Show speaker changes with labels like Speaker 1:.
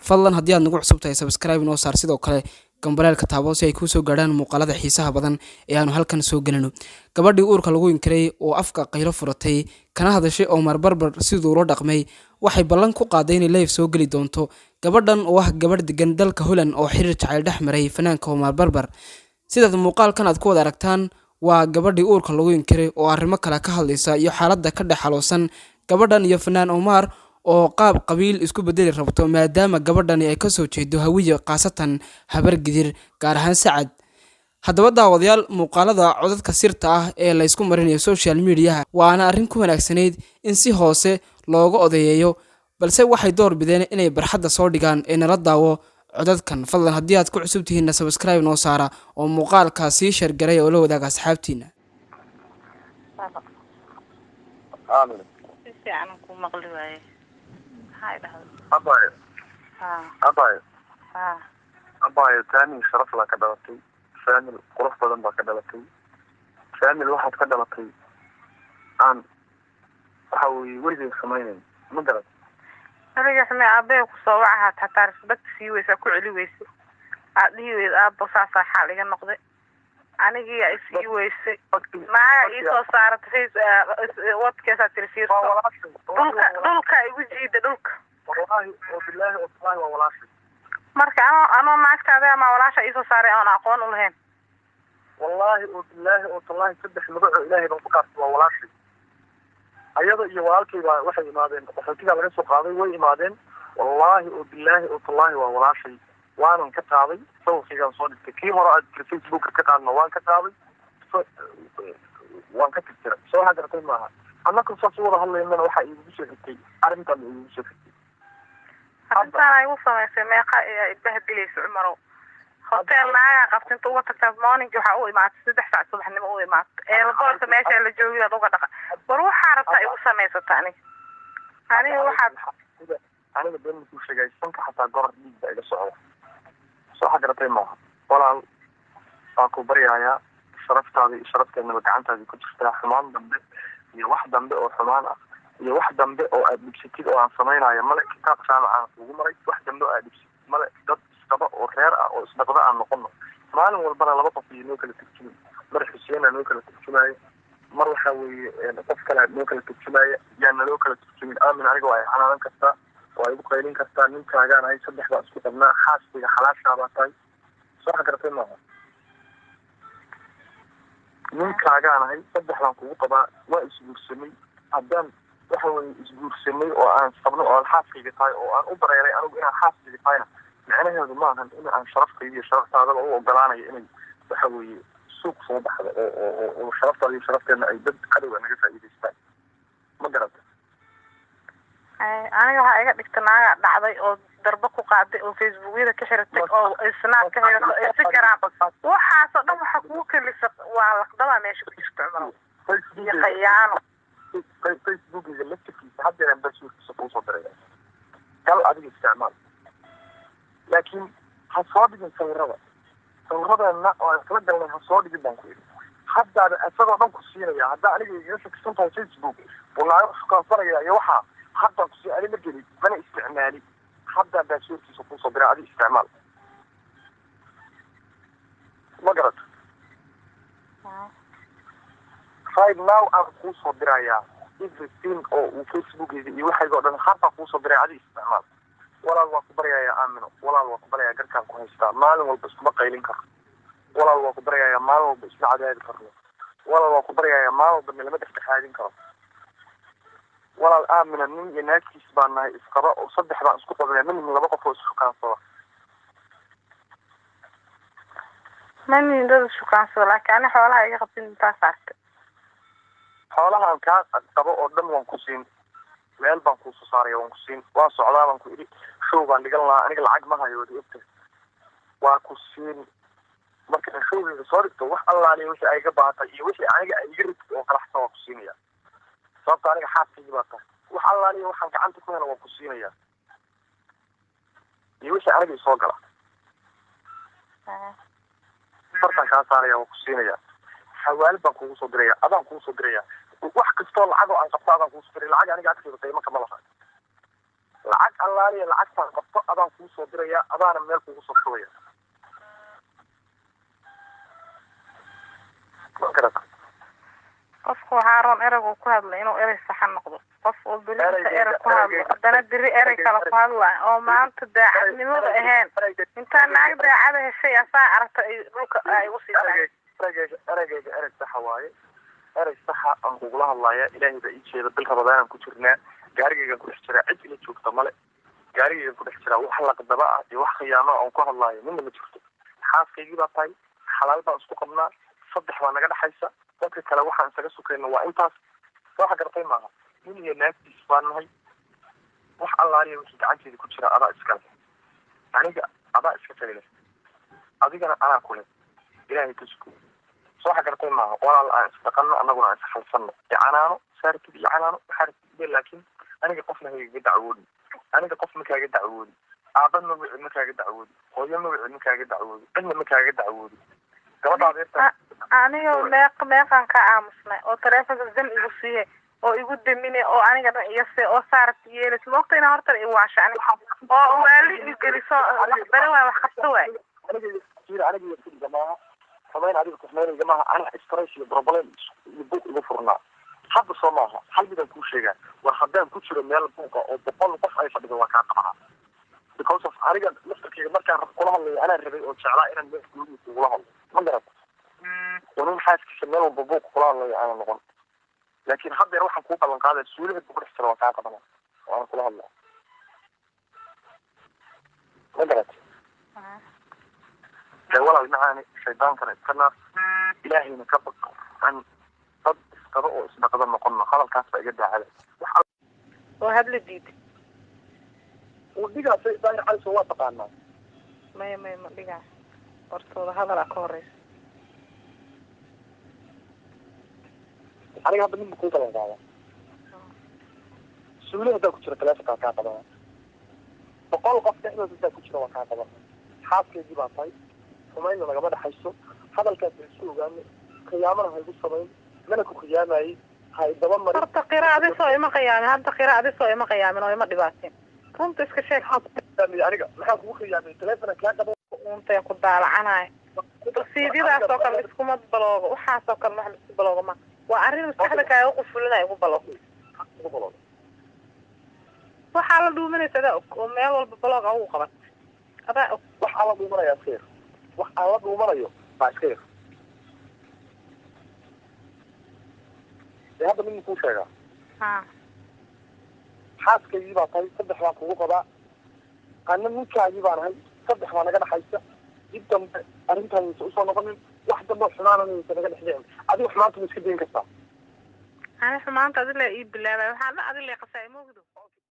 Speaker 1: fadlan haddii aad nagu cusub tahay subscribe noo saar sidoo kale gambalaalka taabo si ay ku soo gaadhaan muuqaalada xiisaha badan ee aanu halkan soo galino. Gabadhii uurka lagu inkiray oo afka qaylo furatay kana hadashay Omar Barbar sidoo loo dhaqmay waxay ballan ku qaaday inay live soo gali doonto. Gabadhan oo ah gabadh degan dalka Holland oo xiriir jacayl dhex maray fanaanka Omar Barbar. Sidaad muuqaalkan aad ku wada aragtaan waa gabadhii uurka lagu inkiray oo arrimo kale ka hadlaysa iyo xaaladda ka dhaxaloosan gabadhan iyo fanaan Omar oo qaab qabiil isku bedeli rabto maadaama gabadhani ay ka soo jeedo hawiye qaasatan habar gidir gaar ahaan Sacad. Haddaba daawadayaal muuqaalada codadka sirta ah ee la isku marinayo social media waana arrin ku wanaagsanayd in si hoose looga odayeeyo balse waxay door bideen inay barxadda soo dhigaan ee nala daawo codadkan. Fadlan haddii aad ku cusub tihiin subscribe noo saara oo muuqaalka sii share garay oo la wadaaga asxaabtiina.
Speaker 2: آمين.
Speaker 3: أنا كم مغلوبة. هاي ده.
Speaker 2: أباي. أباي. أباي ثاني شرف لك دلتي. ثاني قرف بدن بك دلتي. ثاني الواحد كدلتي. أنا حاوي ولدي خمينين. ما درت.
Speaker 3: أنا جسمي أبي وصوعها تحتار بس في ويسا كل ويسا. أدي أبى صاصة حاليا نقضي. أنا جي في ويسا. ما يسوى صارت في وقت كذا ترسير. دولك يوجد دولك.
Speaker 2: والله وبالله والله شيء.
Speaker 3: marka أنا معك كذا ما ولا شيء يسوى صار أنا أقول لهم.
Speaker 2: والله وبالله سبح مدعو إلهي بنفكر والله شيء. أيضا يوالكي واحد إمادين وحكينا على نفسه قاضي وإمادين والله وبالله والله شيء. وأنا كتابي سوى في صوت كي مرة في الفيسبوك كتابنا وأنا كتابي وأنا كتبت سوى هذا رقم معها أنا كنت صورة هلا إننا واحد يشوفك أرنت اللي يشوفك
Speaker 3: حتى أنا يوصل يسمى بهدلي في عمره hotel naaga qabtin tuu wata morning waxa uu imaatay 3 saac subaxnimo uu imaatay boorta meesha la joogiyo uga dhaqa war waxa rabtaa igu sameysata aniga waxa
Speaker 2: aniga been ku sheegay sanka xataa goor dhiig ila socdo soo xadirtay ma walaal ku baryaaya sharafteena gacantaada ku jirta xumaan dambe iyo wax dambe oo xumaan ah iyo wax dambe oo aad dhibsatid oo aan sameeynayo male kitaab saamaca ugu maray wax dambe oo aad dhibsatid male dad qaba oo reer ah oo isdaqda aan noqono maalin walbana laba qof iyo kala tagtiin mar xuseen aan kala tagtinaay mar waxa weeye qof kale aan kala tagtinaay yaan loo kala tagtiin aamin aniga waa xanaanan kasta waa igu qaylin kasta ninkaaga ay saddex baa isku qabnaa xaaskiga xalaasha baa tahay soo xagartay ma ninkaaga ay saddex baan kugu qabaa waa isguursamay haddaan waxa weeye isguursamay oo aan sabno oo xaaskiga tahay oo aan u bareeray anigu inaan xaaskiga tahay macnaheedu ma ahan in aan sharafkayga iyo sharaftaada u ogolaanayo inay waxa weeye suuq soo baxdo oo sharaftaada iyo sharafteena ay dad cadowga naga faa'iidaystaan ma garata
Speaker 3: aniga waxa iga dhigtanaaga dhacday oo darba ku qaaday oo facebookyada ka xiratay oo snap ka xiratay oo instagram waxaasoo dhan waxa kugu kalisa waa laqdaba meesha ku jirta cumar iyo khiyaano facebookiga laftiisa hadda aan basuurkiisa ku soo diray kal adiga isticmaal laakiin ha soo dhigin sawirradana oo aan kala galnay ha soo dhigin baan ku yidhi haddaada isagoo dhan ku siinaya haddaa aniga iga shaksan tahay facebook walaayo shukaansanaya iyo waxaa haddaan kusii ani ma gelin mana isticmaali haddaa baasuurkiisa kuusoo diray adi isticmaal ma garato right now aan kuusoo dirayaa everything oo uu facebookiga iyo waxaygoo dhan haddaan kuusoo diray adi isticmaal walaal waa ku baryayaa aamino walaal waa ku baryayaa garkaan ku haystaa maalin walba iskuma qaylin karo walaal waa ku baryayaa maalin walba isma cadaadi karno walaal waa ku baryayaa maalin walba nilama dhexdhexaadin karo walaal aamina nin iyo naagtiis baan nahay isqaba oo saddex baan isku qabnay min laba qof oo isukaansada من دول شو كان سولا كان حولها يقبل تاسعت
Speaker 2: حولها كان قبل أردن وانكسين meel baan ku soo saaray waan ku siin waa socdaa baan ku iri show baan dhigan lahaa aniga lacag ma hayo wada waa ku siin marka showga soo dhigto wax allaale wixii ay ka baahatay iyo wixii aniga ay iga rabto oo kala xisaaban ku siinaya sababta aniga xaaskayga baa tahay wax allaale waxaan gacanta ku helo waan ku siinaya iyo wixii aniga soo gala markaan kaa saaraya waan ku siinaya xawaalid baan kugu soo diraya adaan kugu soo diraya wax kastoo lacag oo aan qabto adaan kugu soo diray lacag aniga agtayda qiimo kama laha lacag allaaliya lacagtaan qabto adaan kuu soo diraya adaana meel kugu soo shubaya ma garata
Speaker 3: qofku waxaa roon ereygu ku hadla inuu erey saxan noqdo qof oo berita erey ku hadlo haddana beri erey kale ku hadla oo maanta daacadnimada ahayn intaa naag daacada heshay asaa aragta ay dhulka ay u sii
Speaker 2: ereyga erey saxa waaye erey saxa aan kugula hadlaya ilaahay baa ii jeeda bil rabadaan ku jirnaa gaarigaygan ku dhex jiraa cid ila joogta male gaarigaygan ku dhex jiraa wax laqdaba ah iyo wax khiyaano aan ku hadlaayo midna ma jirto xaaskaygii baa tahay xalaal baan isku qabnaa 3 baa naga dhaxaysa dadka kale waxaan isaga sukayna waa intaas waxa gartay maaha nin iyo naagtiis baan nahay wax allaaliya wixii gacanteeda ku jira adaa iskale aniga adaa iska tagay adigana anaa kule ilaahay ka sugo soo waxa gartay maaha walaal aan isdaqanno annaguna aan isxalsanno icanaano saartid iyo canaano xartid laakiin aniga qofna hayga dacwoodi aniga qof ma kaaga dacwoodi aabad magaci ma kaaga dacwoodi hooyo magaci ma kaaga dacwoodi cidna ma kaaga dacwoodi gabadha
Speaker 3: aniga meeqan ka aamusnay oo taleefanka zam igu siiye oo igu damine oo aniga dhan iyase oo saarta yeelis moogta inaa horta i waasha aniga oo waali igeliso waxbare waay wax qabto waay
Speaker 2: aniga jamaa samayn adiga kusmeynayga maaha ana stress iyo problem iyo buuq igu furnaa hadda soo maaha hal midaan kuu sheegaa war haddaan ku jiro meel buuqa oo 100 qof ay fadhido waa kaa qabaha because of aniga laftarkeyga markaan kula hadlayo anaa rabay oo jeclaa inaan meel guuri kugula hadlo ma garata ونون حاسس كمل بابوك كلام أنا نقول لكن هذا يروح نكوب على القاعدة السورية بتقول إحسن وقعت طبعا وأنا كلها الله ما قلت والله معاني الشيطان كان يتكلم إلهي نكبك عن قد قضاء اسمه قدر ما قلنا خلاص كان سيجد على
Speaker 3: وهذا الجديد
Speaker 2: وديك سيدان على سواء تقعنا
Speaker 3: ما ديك ورطة هذا لا كوريس
Speaker 2: أنا هذا من بكون كلام هذا سؤال هذا كتير ثلاثة كان طبعا بقول قف إحنا هذا كتير وكان طبعا حاس كذي بعطي وما إنه أنا قبل حيسو هذا الكلام السوق يعني قيامنا هاي بالصبي منك قيامة هاي دوام مريض
Speaker 3: هذا قراءة دي صوي ما قيامة هذا قراءة دي صوي ما قيامة وما دباسين كنت إسك شيء
Speaker 2: حاس يعني ما هو قيامة ثلاثة كان
Speaker 3: وأنت يقول على عناي سيدي ذا سوكر بسكومة بلوغ وحا سوكر ما حد بلوغ ما وأرين مستحدك يوقف لنا يقول بلوغ وحالا دومنيسا دا oo meel walba blog uu qabat adaa
Speaker 2: waxa la duumanaya khayr waxa la duumanayo baa khayr hada min ku sheega xaaskaygi baa tahay 3 baan kugu qabaa anna ninkaagi baan ahay 3 baan naga dhaxaysa jiddan arrintan soo noqonin wax dambe xumaanaysa naga dhaxdeen adiga xumaanta iska deyn kartaa
Speaker 3: ana xumaanta adila ii bilaabay waxa la adila qasay moogdo